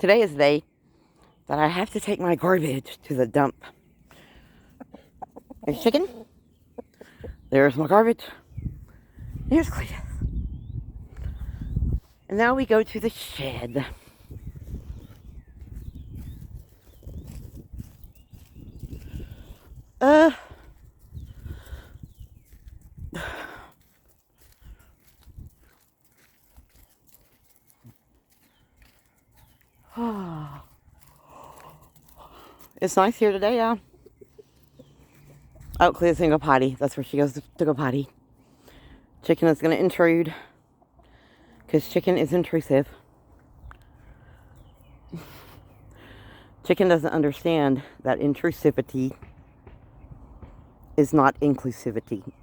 Today is the day that I have to take my garbage to the dump. There's chicken. There's my garbage. Here's Cletus. And now we go to the shed. It's nice here today, yeah. Oh, Cleo's gonna go potty. That's where she goes to go potty. Chicken is gonna intrude. Because chicken is intrusive. Chicken doesn't understand that intrusivity is not inclusivity.